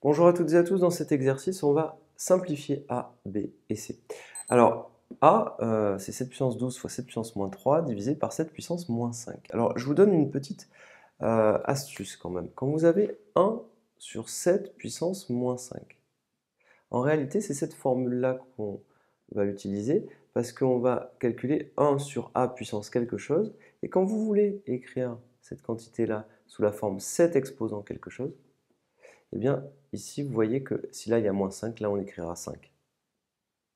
Bonjour à toutes et à tous, dans cet exercice, on va simplifier A, B et C. Alors, A, c'est 7 puissance 12 fois 7 puissance moins 3 divisé par 7 puissance moins 5. Alors, je vous donne une petite astuce quand même. Quand vous avez 1 sur 7 puissance moins 5, en réalité, c'est cette formule-là qu'on va utiliser parce qu'on va calculer 1 sur A puissance quelque chose. Et quand vous voulez écrire cette quantité-là sous la forme 7 exposant quelque chose, eh bien, ici, vous voyez que si là, il y a moins 5, là, on écrira 5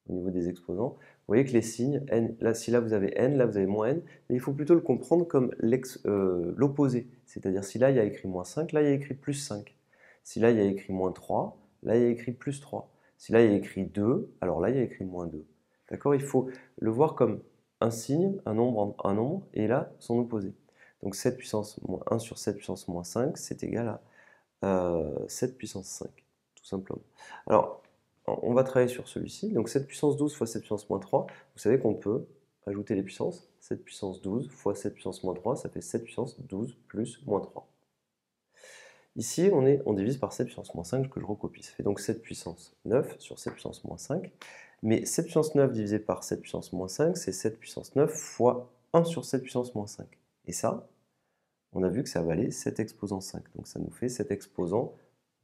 au niveau des exposants. Vous voyez que les signes, n, là, si là, vous avez n, là, vous avez moins n, mais il faut plutôt le comprendre comme l'opposé. C'est-à-dire, si là, il y a écrit moins 5, là, il y a écrit plus 5. Si là, il y a écrit moins 3, là, il y a écrit plus 3. Si là, il y a écrit 2, alors là, il y a écrit moins 2. D'accord? Il faut le voir comme un signe, un nombre, et là, son opposé. Donc 7 puissance moins 1 sur 7 puissance moins 5, c'est égal à 7 puissance 5, tout simplement. Alors, on va travailler sur celui-ci. Donc 7 puissance 12 fois 7 puissance moins 3, vous savez qu'on peut ajouter les puissances. 7 puissance 12 fois 7 puissance moins 3, ça fait 7 puissance 12 plus moins 3. Ici, on divise par 7 puissance moins 5, que je recopie. Ça fait donc 7 puissance 9 sur 7 puissance moins 5. Mais 7 puissance 9 divisé par 7 puissance moins 5, c'est 7 puissance 9 fois 1 sur 7 puissance moins 5. Et ça, on a vu que ça valait 7 exposant 5. Donc ça nous fait 7 exposant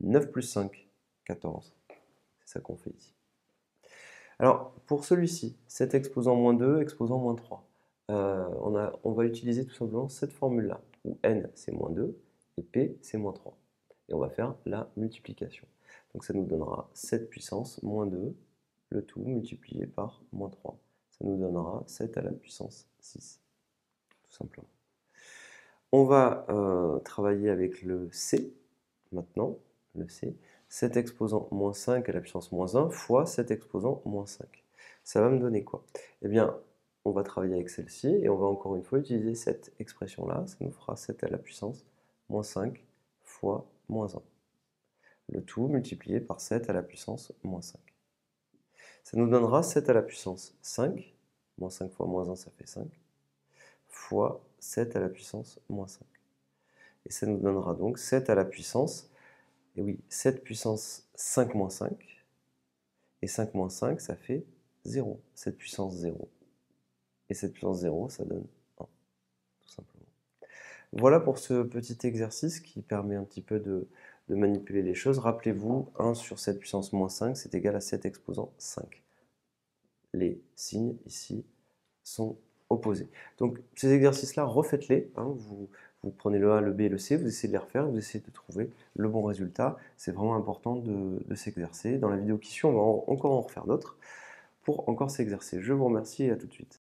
9 plus 5, 14. C'est ça qu'on fait ici. Alors, pour celui-ci, 7 exposant moins 2, exposant moins 3, on va utiliser tout simplement cette formule-là, où n c'est moins 2 et p c'est moins 3. Et on va faire la multiplication. Donc ça nous donnera 7 puissance moins 2, le tout multiplié par moins 3. Ça nous donnera 7 à la puissance 6, tout simplement. On va travailler avec le C, maintenant, le C. 7 exposant moins 5 à la puissance moins 1 fois 7 exposant moins 5. Ça va me donner quoi? Eh bien, on va travailler avec celle-ci et on va encore une fois utiliser cette expression-là. Ça nous fera 7 à la puissance moins 5 fois moins 1. Le tout multiplié par 7 à la puissance moins 5. Ça nous donnera 7 à la puissance 5. Moins 5 fois moins 1, ça fait 5. Fois 7 à la puissance moins 5. Et ça nous donnera donc 7 à la puissance, et oui, 7 puissance 5 moins 5, et 5 moins 5, ça fait 0, 7 puissance 0. Et 7 puissance 0, ça donne 1, tout simplement. Voilà pour ce petit exercice qui permet un petit peu de manipuler les choses. Rappelez-vous, 1 sur 7 puissance moins 5, c'est égal à 7 exposant 5. Les signes ici sont opposés. Donc ces exercices-là, refaites-les. Vous prenez le A, le B et le C, vous essayez de les refaire, vous essayez de trouver le bon résultat. C'est vraiment important de s'exercer. Dans la vidéo qui suit, on va encore en refaire d'autres pour encore s'exercer. Je vous remercie et à tout de suite.